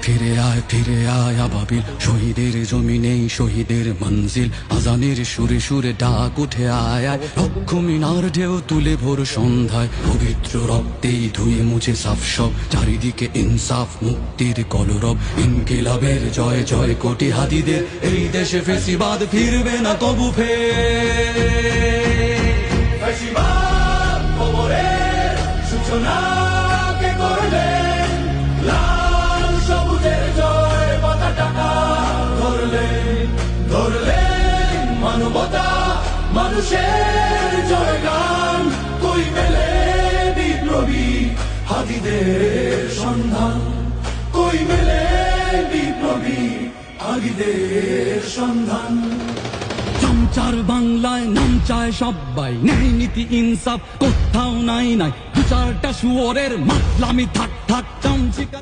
ফিরে আয় আবাবিল, শহীদের জমিনেই শহীদের মঞ্জিল। আজানের সুরে সুরে ডাক উঠে আয় আয়, রক্ষ মিনার ঢেউ তুলে ভোর সন্ধ্যায়। পবিত্র রক্তেই ধুয়ে মুছে সাফ সব, চারিদিকে ইনসাফ মুক্তির কলরব। ইনকিলাবের জয় জয় কোটি হাদিদের, এই দেশে ফেসিবাদ ফিরবে না কবু ফেসিবাদ খবরের সূচনা কে করলেন? লাল সবুজের জয় পতাকা ধরলেন মানবতা মানুষের জয়গান। কই মেলে বিপ্লবী হাদিদের সন্ধান? কই মেলে বিপ্লবী হাদিদের সন্ধান? চামচার বাংলায় নাম চায় সবাই, ন্যায় নীতি ইনসাফ কোথাও নাই নাই। দু চারটা শুয়োরের মাতলামি থাক থাক চামচিকা